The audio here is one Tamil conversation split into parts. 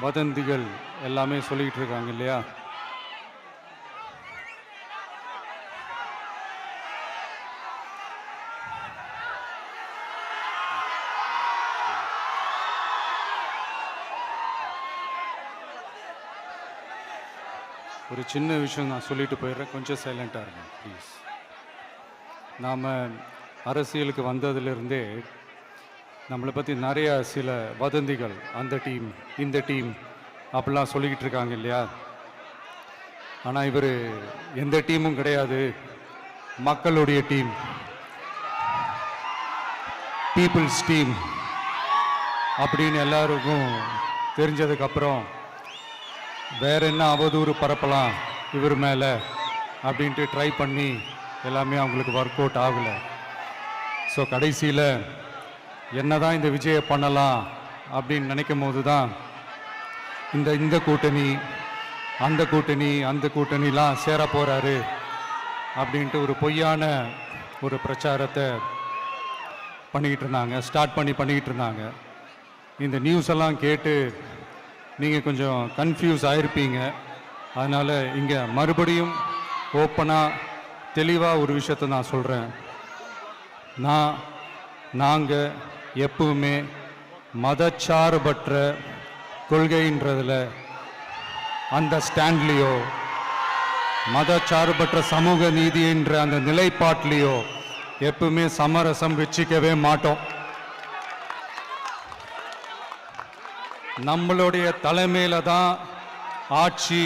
வதந்திகள் எல்லாமே சொல்லிக்கிட்டு இருக்காங்க இல்லையா? ஒரு சின்ன விஷயம் நான் சொல்லிட்டு போயிடுறேன், கொஞ்சம் சைலண்டாக இருங்க ப்ளீஸ். நாம் அரசியலுக்கு வந்ததுலேருந்தே நம்மளை பற்றி நிறையா சில வதந்திகள், அந்த டீம் இந்த டீம் அப்படிலாம் சொல்லிக்கிட்டு இருக்காங்க இல்லையா? ஆனால் இவர் எந்த டீமும் கிடையாது, மக்களுடைய டீம், பீப்புள்ஸ் டீம் அப்படின்னு எல்லாருக்கும் தெரிஞ்சதுக்கப்புறம் வேற என்ன அவதூறு பரப்பலாம் இவர் மேலே அப்படின்ட்டு ட்ரை பண்ணி எல்லாமே அவங்களுக்கு ஒர்க் அவுட் ஆகலை. ஸோ கடைசியில் என்னதான் இந்த விஜயை பண்ணலாம் அப்படின்னு நினைக்கும் போது தான் இந்த கூட்டணி அந்த கூட்டணிலாம் சேர போகிறாரு அப்படின்ட்டு ஒரு பொய்யான ஒரு பிரச்சாரத்தை பண்ணிக்கிட்டு இருந்தாங்க. இந்த நியூஸ் எல்லாம் கேட்டு நீங்கள் கொஞ்சம் கன்ஃபியூஸ் ஆகிருப்பீங்க. அதனால் இங்கே மறுபடியும் ஓப்பனாக தெளிவாக ஒரு விஷயத்தை நான் சொல்கிறேன். நாங்கள் எப்பவுமே மதச்சார்பற்ற கொள்கைன்றதில், அந்த ஸ்டாண்ட்லேயோ, மதச்சார்பற்ற சமூக நீதின்ற அந்த நிலைப்பாட்டிலையோ எப்பவுமே சமரசம் வச்சிக்கவே மாட்டோம். நம்மளுடைய தலைமையில தான் ஆட்சி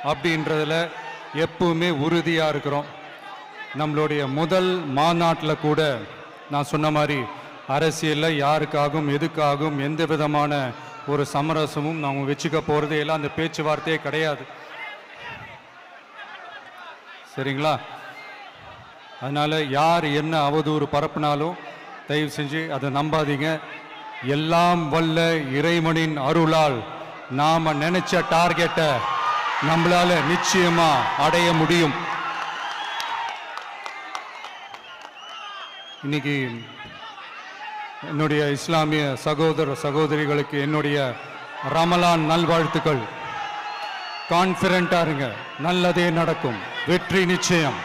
அப்படின்றதுல எப்பவுமே உறுதியாக இருக்கிறோம். நம்மளுடைய முதல் மாநாட்டில் கூட நான் சொன்ன மாதிரி அரசியலில் யாருக்காகவும் எதுக்காகவும் எந்த விதமான ஒரு சமரசமும் நாம் வச்சுக்க போகிறதே இல்லை, அந்த பேச்சுவார்த்தையே கிடையாது. சரிங்களா? அதனால் யார் என்ன அவதூறு பரப்புனாலும் தயவு செஞ்சு அதை நம்பாதீங்க. எல்லாம் வல்ல இறைவனின் அருளால் நாம் நினைச்ச டார்கெட்டை நம்மளால நிச்சயமா அடைய முடியும். இன்னைக்கு என்னுடைய இஸ்லாமிய சகோதர சகோதரிகளுக்கு என்னுடைய ரமலான் நல்வாழ்த்துக்கள். கான்ஃபிடென்ட்டா இருங்க, நல்லதே நடக்கும், வெற்றி நிச்சயம்.